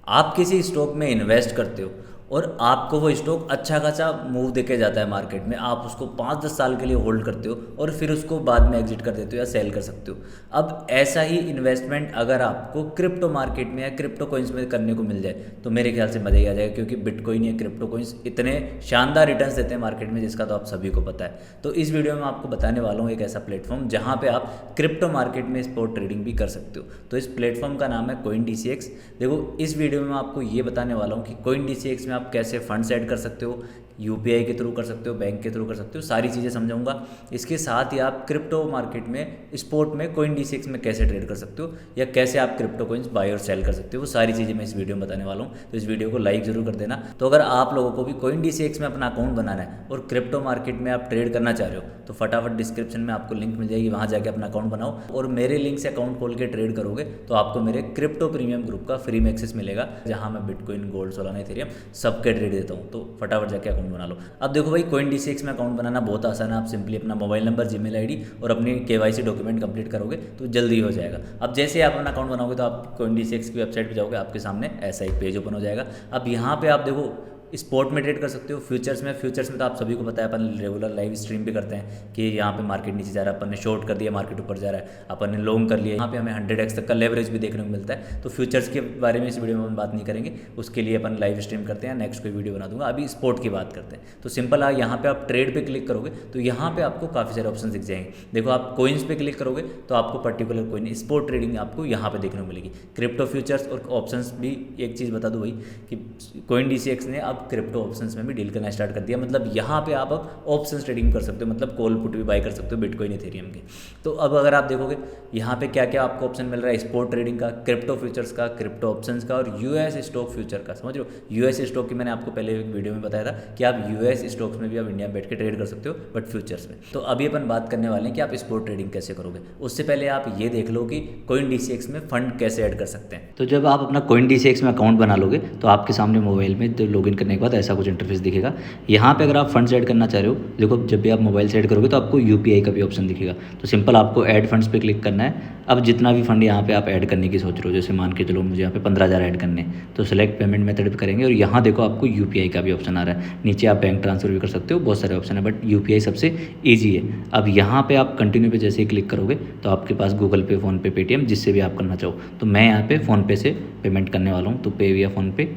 आप किसी स्टॉक में इन्वेस्ट करते हो और आपको वो स्टॉक अच्छा खासा मूव देके जाता है मार्केट में, आप उसको 5-10 साल के लिए होल्ड करते हो और फिर उसको बाद में एग्जिट कर देते हो या सेल कर सकते हो। अब ऐसा ही इन्वेस्टमेंट अगर आपको क्रिप्टो मार्केट में या क्रिप्टो कोइंस में करने को मिल जाए तो मेरे ख्याल से मज़ा ही आ जाएगा, क्योंकि बिटकॉइन या क्रिप्टो कोइंस इतने शानदार रिटर्न्स देते हैं मार्केट में जिसका तो आप सभी को पता है। तो इस वीडियो में आपको बताने वाला हूँ एक ऐसा प्लेटफॉर्म जहाँ पे आप क्रिप्टो मार्केट में स्पॉट ट्रेडिंग भी कर सकते हो। तो इस प्लेटफॉर्म का नाम है CoinDCX। देखो, इस वीडियो में मैं आपको ये बताने वाला हूँ कि CoinDCX में आप कैसे फंड्स ऐड कर सकते हो, यूपीआई के थ्रू कर सकते हो, बैंक के थ्रू कर सकते हो, सारी चीज़ें समझाऊंगा। इसके साथ ही आप क्रिप्टो मार्केट में स्पोर्ट में CoinDCX में कैसे ट्रेड कर सकते हो या कैसे आप क्रिप्टो कोइंस बाय और सेल कर सकते हो, वो सारी चीज़ें मैं इस वीडियो में बताने वाला हूँ। तो इस वीडियो को लाइक जरूर कर देना। तो अगर आप लोगों को भी CoinDCX में अपना अकाउंट बनाना है और क्रिप्टो मार्केट में आप ट्रेड करना चाह रहे हो तो फटाफट डिस्क्रिप्शन में आपको लिंक मिल जाएगी, वहाँ जाके अपना अकाउंट बनाओ और मेरे लिंक से अकाउंट खोल के ट्रेड करोगे तो आपको मेरे क्रिप्टो प्रीमियम ग्रुप का फ्री में एक्सेस मिलेगा, जहाँ मैं बिटकॉइन, गोल्ड, सोलाना, इथेरियम सबके ट्रेड देता हूँ। तो फटाफट जाके अकाउंट बना लो। अब देखो भाई, CoinDCX में अकाउंट बनाना बहुत आसान है। आप सिंपली अपना मोबाइल नंबर, जीमेल आईडी और अपनी KYC डॉक्यूमेंट कंप्लीट करोगे तो जल्दी हो जाएगा। अब जैसे ही आप अपना अकाउंट बनाओगे तो आप CoinDCX की वेबसाइट पे जाओगे, आपके सामने ऐसा एक पेज ओपन हो जाएगा। अब यहाँ पे आप देखो, स्पॉट में ट्रेड कर सकते हो, फ्यूचर्स में तो आप सभी को पता है, अपन रेगुलर लाइव स्ट्रीम भी करते हैं कि यहाँ पे मार्केट नीचे जा रहा है, अपन ने शॉर्ट कर दिया, मार्केट ऊपर जा रहा है, अपन ने लॉन्ग कर लिया, यहाँ पे हमें 100x तक का लेवरेज भी देखने को मिलता है। तो फ्यूचर्स के बारे में इस वीडियो में अपन बात नहीं करेंगे, उसके लिए अपन लाइव स्ट्रीम करते हैं, नेक्स्ट कोई वीडियो बना दूंगा। अभी स्पॉट की बात करते हैं। तो सिंपल है, यहाँ पे आप ट्रेड पे क्लिक करोगे तो यहाँ पे आपको काफ़ी सारे ऑप्शन दिख जाएंगे। देखो, आप कोइंस पे क्लिक करोगे तो आपको पर्टिकुलर कोइन स्पॉट ट्रेडिंग आपको यहाँ पे देखने को मिलेगी। क्रिप्टो फ्यूचर्स और ऑप्शंस भी, एक चीज़ बता दूँ भाई कि CoinDCX ने अब क्रिप्टो ऑप्शंस में भी डील करना स्टार्ट कर दिया। मतलब यहाँ पे आप अब ऑप्शंस ट्रेडिंग कर सकते हो, मतलब कॉल पुट भी बाय कर सकते हो बिटकॉइन, इथेरियम के। तो अब अगर आप देखोगे यहाँ पे क्या क्या आपको ऑप्शन मिल रहा है, स्पॉट ट्रेडिंग का, क्रिप्टो फ्यूचर्स का, क्रिप्टो ऑप्शंस का और यूएस स्टॉक फ्यूचर का। समझ रहे हो, यूएस स्टॉक की मैंने आपको पहले एक वीडियो में बताया था कि आप यूएस स्टॉक्स में भी आप इंडिया में बैठ के ट्रेड कर सकते हो, बट फ्यूचर्स में। तो अभी अपन बात करने वाले हैं कि आप स्पॉट ट्रेडिंग कैसे करोगे। उससे पहले आप ये देख लो कि CoinDCX में फंड कैसे ऐड कर सकते हैं। तो जब आप अपना CoinDCX में अकाउंट बना लोगे तो आपके सामने मोबाइल में लॉगिन करने के बाद ऐसा कुछ इंटरफेस दिखेगा। यहाँ पे अगर आप फंड्स ऐड करना चाह रहे हो, देखो जब भी आप मोबाइल से ऐड करोगे तो आपको यूपीआई का भी ऑप्शन दिखेगा। तो सिंपल आपको ऐड फंड्स पे क्लिक करना है। अब जितना भी फंड यहाँ पे आप ऐड करने की सोच रहे हो, जैसे मान के चलो मुझे यहाँ पे 15,000 ऐड करने, तो सिलेक्ट पेमेंट मेथड पे करेंगे और यहाँ देखो आपको यूपीआई का भी ऑप्शन आ रहा है। नीचे आप बैंक ट्रांसफर भी कर सकते हो, बहुत सारे ऑप्शन है, बट यूपीआई सबसे ईजी है। अब यहाँ पे आप कंटिन्यू पे जैसे ही क्लिक करोगे तो आपके पास गूगल पे, फ़ोन पे, पेटीएम, जिससे भी आप करना चाहो। तो मैं यहाँ पे फ़ोनपे से पेमेंट करने वाला हूँ, तो पे विया फ़ोनपे।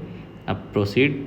अब प्रोसीड।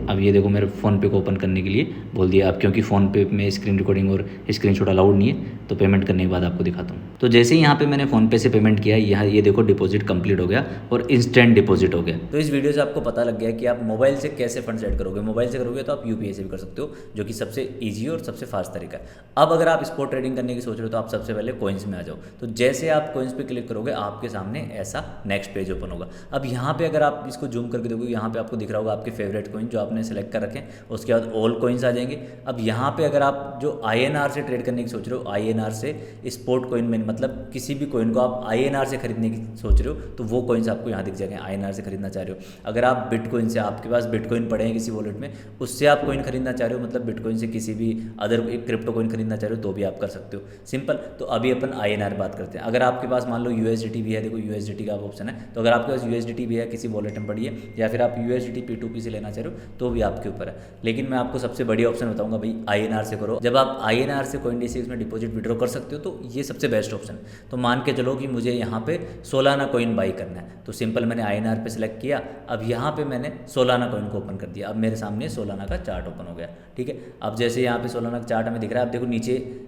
अब ये देखो, मेरे फ़ोनपे को ओपन करने के लिए बोल दिया। अब क्योंकि फ़ोनपे में स्क्रीन रिकॉर्डिंग और स्क्रीनशॉट अलाउड नहीं है, तो पेमेंट करने के बाद आपको दिखाता हूँ। तो जैसे ही यहाँ पे मैंने फ़ोनपे से पेमेंट किया, यहाँ ये देखो डिपॉजिट कंप्लीट हो गया और इंस्टेंट डिपॉजिट हो गया। तो इस वीडियो से आपको पता लग गया कि आप मोबाइल से कैसे फंड्स ऐड करोगे। मोबाइल से करोगे तो आप यूपीआई से भी कर सकते हो, जो कि सबसे ईजी और सबसे फास्ट तरीका है। अब अगर आप स्पॉट ट्रेडिंग करने की सोच रहे हो तो आप सबसे पहले कॉइन्स में आ जाओ। तो जैसे आप कॉइन्स पे क्लिक करोगे आपके सामने ऐसा नेक्स्ट पेज ओपन होगा। अब यहाँ पे अगर आप इसको जूम करके देखोगे, यहाँ पे आपको दिख रहा होगा आपके फेवरेट कॉइन जो आपने सेलेक्ट कर रखे, उसके बाद ऑल कॉइन्स आ जाएंगे। अब यहाँ पे अगर आप जो INR से ट्रेड करने की सोच रहे हो, INR से स्पॉट कॉइन में, मतलब किसी भी कॉइन को आप INR से खरीदने की सोच रहे हो तो वो कॉइन्स आपको यहाँ दिख जाएंगे। INR से खरीदना चाह रहे हो, अगर आप बिटकॉइन से, आपके पास बिटकॉइन पड़े हैं किसी वॉलेट में, उससे आप कॉइन खरीदना चाह रहे हो, मतलब बिटकॉइन से किसी भी अदर एक क्रिप्टो कॉइन खरीदना चाह रहे हो तो भी आप कर सकते हो, सिंपल। तो अभी अपन INR बात करते हैं। अगर आपके पास मान लो USDT भी है, देखो USDT का ऑप्शन है, तो अगर आपके पास USDT भी है, किसी वॉलेट में पड़ी है, या फिर आप USDT P2P से लेना चाह रहे हो तो भी आपके ऊपर है। लेकिन मैं आपको सबसे बड़ी ऑप्शन बताऊंगा भाई, INR से करो। जब आप INR से CoinDCX में डिपॉजिट विड्रॉ कर सकते हो तो ये सबसे बेस्ट ऑप्शन है। तो मान के चलो कि मुझे यहाँ पे सोलाना कॉइन बाई करना है, तो सिंपल मैंने INR पे सिलेक्ट किया। अब यहाँ पे मैंने सोलाना कॉइन को ओपन कर दिया। अब मेरे सामने सोलाना का चार्ट ओपन हो गया, ठीक है। अब जैसे यहाँ पे सोलाना का चार्ट हमें दिख रहा है, अब देखो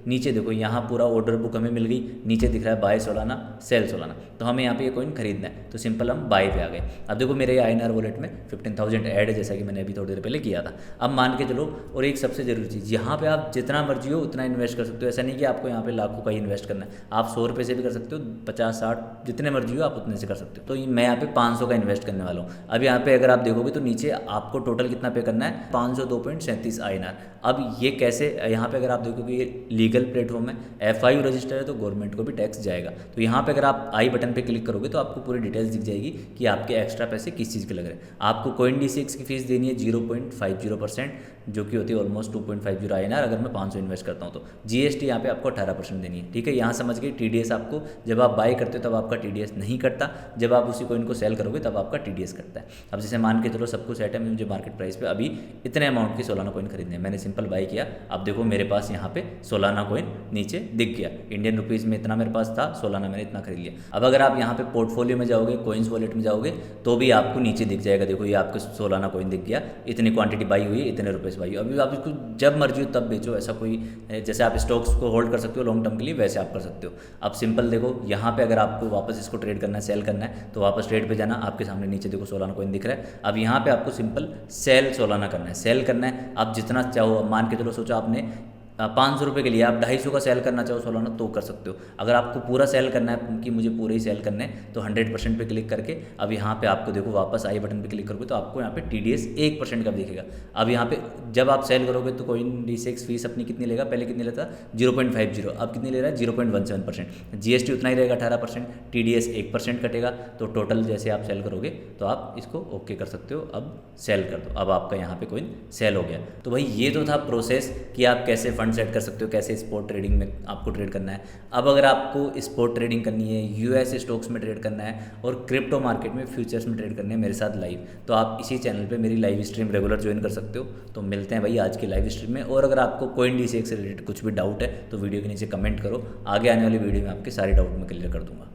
नीचे देखो, यहाँ पूरा ऑर्डर बुक हमें मिल गई, नीचे दिख रहा है बाय सोलाना, सेल सोलाना। तो हमें यहाँ पे ये कॉइन खरीदना है, तो सिंपल हम बाय पे आ गए। अब देखो मेरे INR वॉलेट में 15,000 ऐड है, जैसा कि मैंने अभी थोड़ी देर पहले किया था। अब मान के चलो, और एक सबसे जरूरी चीज़, यहाँ पे आप जितना मर्जी हो उतना इन्वेस्ट कर सकते हो। ऐसा नहीं कि आपको यहाँ पे लाखों का ही इन्वेस्ट करना है, आप 100 रुपये से भी कर सकते हो, 50, 60 जितने मर्जी हो आप उतने से कर सकते हो। तो मैं यहाँ पे 500 का इन्वेस्ट करने वाला हूँ। अब यहाँ पे अगर आप देखोगे तो नीचे आपको टोटल कितना पे करना है, 502.37 INR। अब ये कैसे, यहाँ पे अगर आप देखोगे ये लीगल प्लेटफॉर्म है, FIU रजिस्टर है, तो गवर्नमेंट को भी टैक्स जाएगा। तो यहाँ पे अगर आप आई बटन पे क्लिक करोगे तो आपको पूरी डिटेल्स दिख जाएगी कि आपके एक्स्ट्रा पैसे किस चीज़ के लग रहे हैं। आपको CoinDCX की फीस देनी है है 0.50%, जो कि होती है ऑलमोस्ट 2.50 INR अगर मैं 500 इन्वेस्ट करता हूँ तो। जीएसटी यहाँ पे आपको 18% देनी है, ठीक है। यहाँ समझ गए। टीडीएस आपको जब आप बाई करते हो तब आपका टीडीएस नहीं कटता, जब आप उसी कोइन को सेल करोगे तब आपका टीडीएस कटता है। अब जैसे मान के चलो सब कुछ सेट है, मुझे मार्केट प्राइस पे अभी इतने अमाउंट की सोलाना कॉइन खरीदने हैं, मैंने सिंपल बाई किया। अब देखो मेरे पास यहाँ पे सोलाना कॉइन नीचे दिख गया, इंडियन रुपीज़ में इतना मेरे पास था, सोलाना मैंने इतना खरीद लिया। अब अगर आप यहाँ पे पोर्टफोलियो में जाओगे, कॉइन्स वॉलेट में जाओगे, तो भी आपको नीचे दिख जाएगा, देखो ये आपको सोलाना कॉइन दिख गया, इतनी क्वांटिटी बाई हुई, इतने रुपये बाई हुई। अभी आप इसको जब मर्जी हो तब बेचो, ऐसा कोई, जैसे आप स्टॉक्स को होल्ड कर सकते हो लॉन्ग टर्म के लिए, वैसे आप कर सकते हो। अब सिंपल देखो यहाँ पे अगर आपको वापस इसको ट्रेड करना है, सेल करना है, तो वापस ट्रेड पे जाना, आपके सामने नीचे देखो सोलाना कॉइन दिख रहा है। अब यहाँ पे आपको सिंपल सेल सोलाना करना है, सेल करना है। आप जितना चाहो, मान के चलो सोचो आपने 500 रुपये के लिए आप 250 का सेल करना चाहो सोलाना तो कर सकते हो। अगर आपको पूरा सेल करना है कि मुझे पूरे ही सेल करना है, तो 100% पे क्लिक करके अब यहाँ पे आपको देखो वापस आई बटन पे क्लिक करोगे तो आपको यहाँ पे TDS 1% का दिखेगा। अब यहाँ पे जब आप सेल करोगे तो कोइन D6 फीस अपनी कितनी लेगा, पहले कितनी लेता 0.50, अब कितनी ले रहा है 0.17%। GST उतना ही रहेगा 18%, TDS 1% कटेगा, तो टोटल जैसे आप सेल करोगे तो आप इसको ओके कर सकते हो। अब सेल कर दो, अब आपका यहाँ पे कोइन सेल हो गया। तो भाई ये तो था प्रोसेस कि आप कैसे फंड सेट कर सकते हो, कैसे स्पॉट ट्रेडिंग में आपको ट्रेड करना है। अब अगर आपको स्पॉट ट्रेडिंग करनी है, US स्टॉक्स में ट्रेड करना है और क्रिप्टो मार्केट में फ्यूचर्स में ट्रेड करने है मेरे साथ लाइव, तो आप इसी चैनल पे मेरी लाइव स्ट्रीम रेगुलर ज्वाइन कर सकते हो। तो मिलते हैं भाई आज की लाइव स्ट्रीम में। और अगर आपको कोइन D6 से रिलेटेड कुछ भी डाउट है तो वीडियो के नीचे कमेंट करो, आगे आने वाली वीडियो में आपके सारे डाउट मैं क्लियर कर दूंगा।